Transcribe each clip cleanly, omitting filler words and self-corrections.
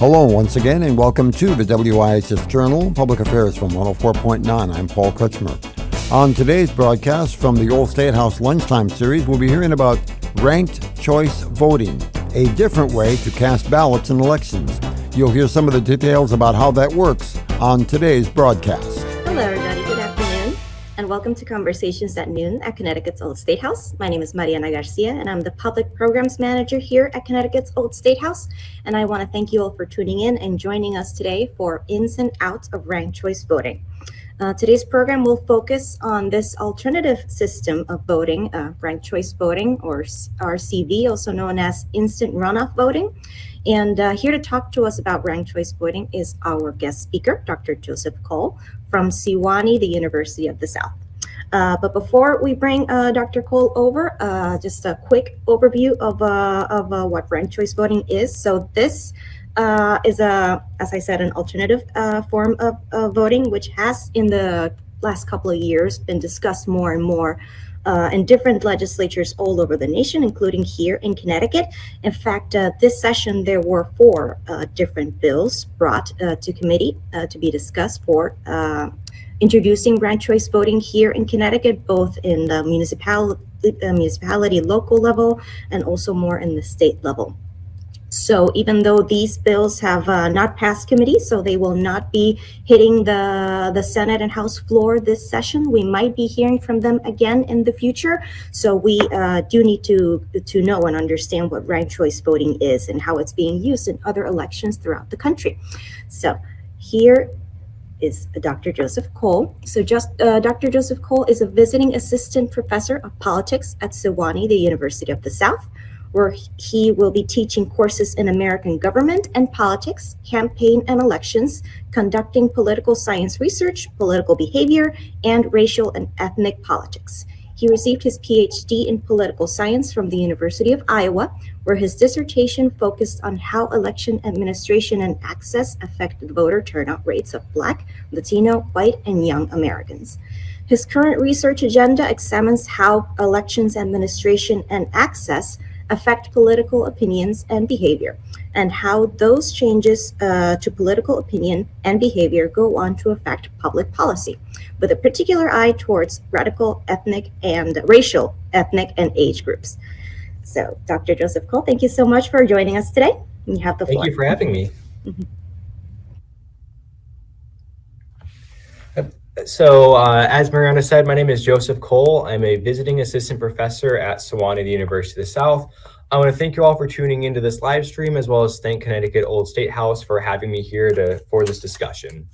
Hello once again and welcome to the WIHS Journal, Public Affairs from 104.9. I'm Paul Kutzmer. On today's broadcast from the Old State House Lunchtime Series, we'll be hearing about ranked choice voting, a different way to cast ballots in elections. You'll hear some of the details about how that works on today's broadcast. Hello everybody, good afternoon, and welcome to Conversations at Noon at Connecticut's Old State House. My name is Mariana Garcia, and I'm the Public Programs Manager here at Connecticut's Old State House. And I want to thank you all for tuning in and joining us today for Ins and Outs of Ranked Choice Voting. Today's program will focus on this alternative system of voting, ranked choice voting, or RCV, also known as instant runoff voting. And here to talk to us about ranked choice voting is our guest speaker, Dr. Joseph Cole from Sewanee, the University of the South. But before we bring Dr. Cole over, just a quick overview of what ranked choice voting is. So this is, as I said, an alternative form of voting, which has in the last couple of years been discussed more and more in different legislatures all over the nation, including here in Connecticut. In fact, this session, there were 4 different bills brought to committee to be discussed for introducing ranked choice voting here in Connecticut, both in the municipality local level and also more in the state level. So even though these bills have not passed committee, so they will not be hitting the Senate and House floor this session, we might be hearing from them again in the future. So we do need to know and understand what ranked choice voting is and how it's being used in other elections throughout the country. So here is Dr. Joseph Cole. So Dr. Joseph Cole is a visiting assistant professor of politics at Sewanee, the University of the South, where he will be teaching courses in American government and politics, campaign and elections, conducting political science research, political behavior, and racial and ethnic politics. He received his PhD in political science from the University of Iowa, where his dissertation focused on how election administration and access affected voter turnout rates of Black, Latino, white, and young Americans. His current research agenda examines how elections administration and access affect political opinions and behavior, and how those changes to political opinion and behavior go on to affect public policy, with a particular eye towards radical ethnic and racial, ethnic, and age groups. So, Dr. Joseph Cole, thank you so much for joining us today. You have the floor. Thank you for having me. So, as Mariana said, my name is Joseph Cole. I'm a visiting assistant professor at Sewanee, the University of the South. I want to thank you all for tuning into this live stream, as well as thank Connecticut Old State House for having me here for this discussion.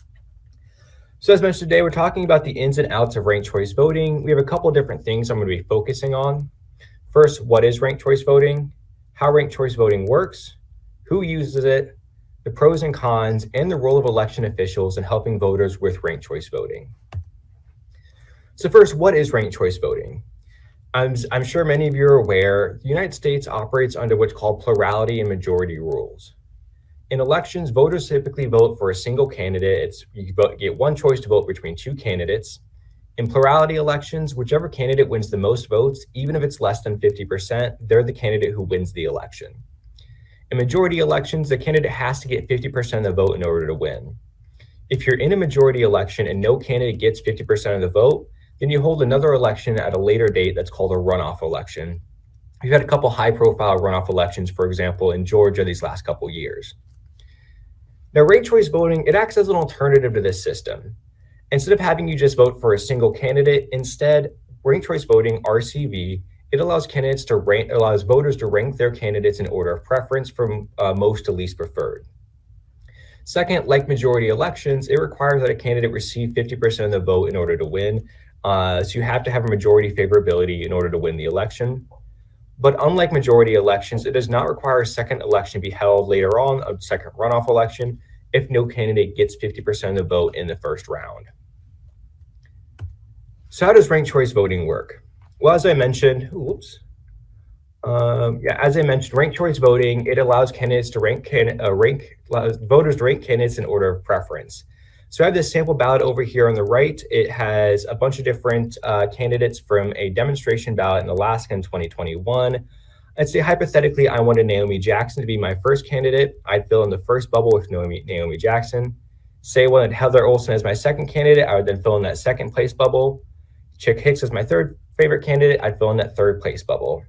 So as mentioned today, we're talking about the ins and outs of ranked choice voting. We have a couple different things I'm going to be focusing on. First, what is ranked choice voting? How ranked choice voting works? Who uses it? The pros and cons, and the role of election officials in helping voters with ranked choice voting. So first, what is ranked choice voting? I'm sure many of you are aware, the United States operates under what's called plurality and majority rules. In elections, voters typically vote for a single candidate. You get one choice to vote between 2 candidates. In plurality elections, whichever candidate wins the most votes, even if it's less than 50%, they're the candidate who wins the election. In majority elections, the candidate has to get 50% of the vote in order to win. If you're in a majority election and no candidate gets 50% of the vote, then you hold another election at a later date that's called a runoff election. We've had a couple high-profile runoff elections, for example, in Georgia these last couple years. Now, ranked choice voting, it acts as an alternative to this system. Instead of having you just vote for a single candidate, instead, ranked choice voting, RCV, it allows voters to rank their candidates in order of preference from most to least preferred. Second, like majority elections, it requires that a candidate receive 50% of the vote in order to win. So you have to have a majority favorability in order to win the election. But unlike majority elections, it does not require a second election to be held later on, a second runoff election, if no candidate gets 50% of the vote in the first round. So how does ranked choice voting work? Well, as I mentioned, ranked choice voting, it allows candidates to voters to rank candidates in order of preference. So I have this sample ballot over here on the right. It has a bunch of different candidates from a demonstration ballot in Alaska in 2021, Let's say hypothetically, I wanted Naomi Jackson to be my first candidate. I'd fill in the first bubble with Naomi Jackson. Say I wanted Heather Olsen as my second candidate, I would then fill in that second place bubble. Chick Hicks as my third favorite candidate, I'd fill in that third place bubble.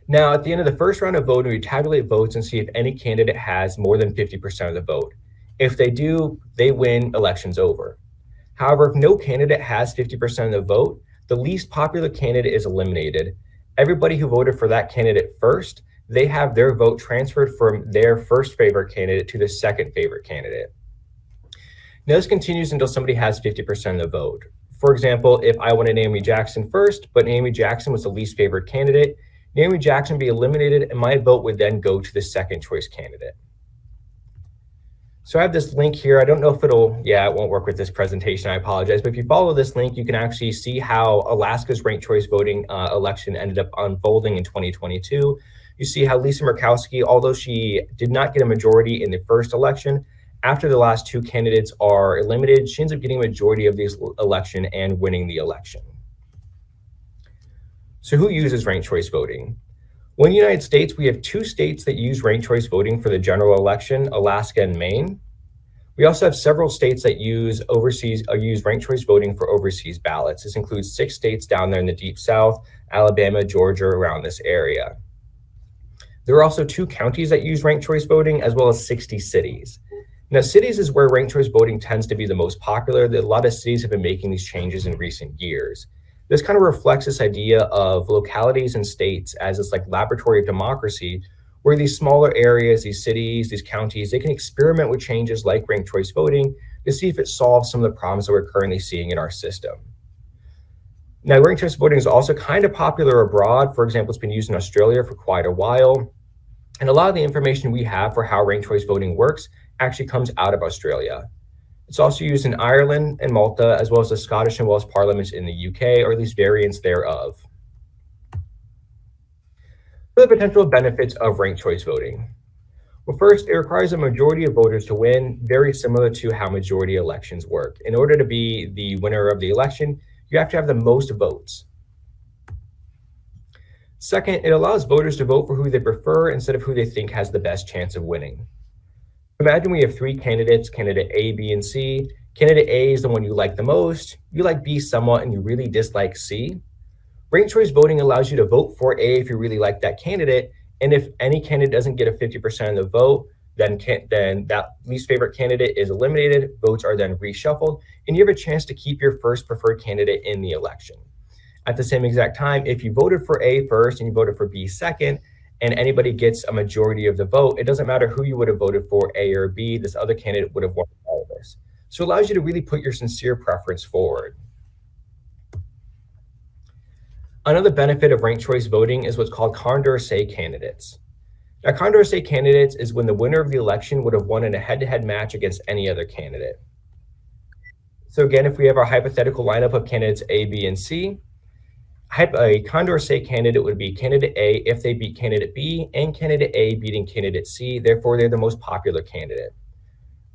Now, at the end of the first round of voting, we tabulate votes and see if any candidate has more than 50% of the vote. If they do, they win, election's over. However, if no candidate has 50% of the vote, the least popular candidate is eliminated. Everybody who voted for that candidate first, they have their vote transferred from their first favorite candidate to the second favorite candidate. Now, this continues until somebody has 50% of the vote. For example, if I wanted Naomi Jackson first, but Naomi Jackson was the least favorite candidate, Naomi Jackson would be eliminated and my vote would then go to the second choice candidate. So I have this link here. I don't know if it won't work with this presentation. I apologize. But if you follow this link, you can actually see how Alaska's ranked choice voting election ended up unfolding in 2022. You see how Lisa Murkowski, although she did not get a majority in the first election, after the last two candidates are eliminated, she ends up getting a majority of this election and winning the election. So who uses ranked choice voting? Well, in the United States, we have two states that use ranked choice voting for the general election, Alaska and Maine. We also have several states that use ranked choice voting for overseas ballots. This includes 6 states down there in the deep south, Alabama, Georgia, around this area. There are also 2 counties that use ranked choice voting, as well as 60 cities. Now, cities is where ranked choice voting tends to be the most popular. A lot of cities have been making these changes in recent years. This kind of reflects this idea of localities and states as this like laboratory of democracy, where these smaller areas, these cities, these counties, they can experiment with changes like ranked choice voting to see if it solves some of the problems that we're currently seeing in our system. Now, ranked choice voting is also kind of popular abroad. For example, it's been used in Australia for quite a while. And a lot of the information we have for how ranked choice voting works actually comes out of Australia. It's also used in Ireland and Malta, as well as the Scottish and Welsh parliaments in the UK, or at least variants thereof. For the potential benefits of ranked choice voting. Well, first, it requires a majority of voters to win, very similar to how majority elections work. In order to be the winner of the election, you have to have the most votes. Second, it allows voters to vote for who they prefer instead of who they think has the best chance of winning. Imagine we have 3 candidates, candidate A, B, and C. Candidate A is the one you like the most. You like B somewhat, and you really dislike C. Ranked choice voting allows you to vote for A if you really like that candidate. And if any candidate doesn't get a 50% of the vote, then that least favorite candidate is eliminated. Votes are then reshuffled, and you have a chance to keep your first preferred candidate in the election. At the same exact time, if you voted for A first and you voted for B second, and anybody gets a majority of the vote, it doesn't matter who you would have voted for, A or B, this other candidate would have won all of this. So it allows you to really put your sincere preference forward. Another benefit of ranked choice voting is what's called Condorcet candidates. Now, Condorcet candidates is when the winner of the election would have won in a head-to-head match against any other candidate. So again, if we have our hypothetical lineup of candidates A, B, and C, a Condorcet candidate would be candidate A if they beat candidate B, and candidate A beating candidate C, therefore they're the most popular candidate.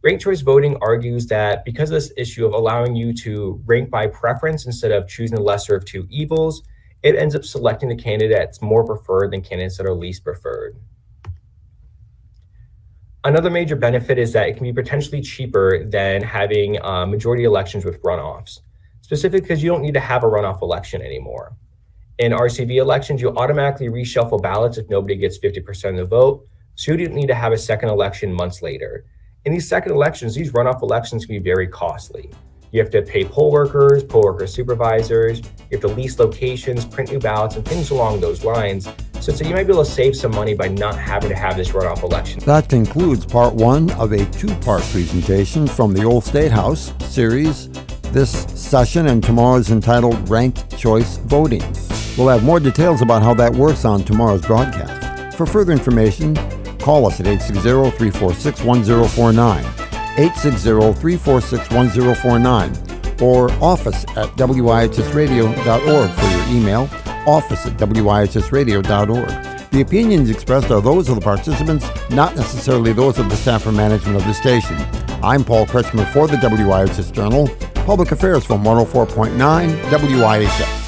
Ranked choice voting argues that because of this issue of allowing you to rank by preference instead of choosing the lesser of 2 evils, it ends up selecting the candidate that's more preferred than candidates that are least preferred. Another major benefit is that it can be potentially cheaper than having majority elections with runoffs, specifically because you don't need to have a runoff election anymore. In RCV elections, you automatically reshuffle ballots if nobody gets 50% of the vote, so you didn't need to have a second election months later. In these second elections, these runoff elections can be very costly. You have to pay poll worker supervisors, you have to lease locations, print new ballots, and things along those lines. So you might be able to save some money by not having to have this runoff election. That concludes part 1 of a 2-part presentation from the Old State House series. This session and tomorrow's entitled Ranked Choice Voting. We'll have more details about how that works on tomorrow's broadcast. For further information, call us at 860-346-1049, 860-346-1049, or office at WIHSradio.org for your email, office at WIHSradio.org. The opinions expressed are those of the participants, not necessarily those of the staff or management of the station. I'm Paul Kretschmer for the WIHS Journal, Public Affairs from 104.9 WIHS.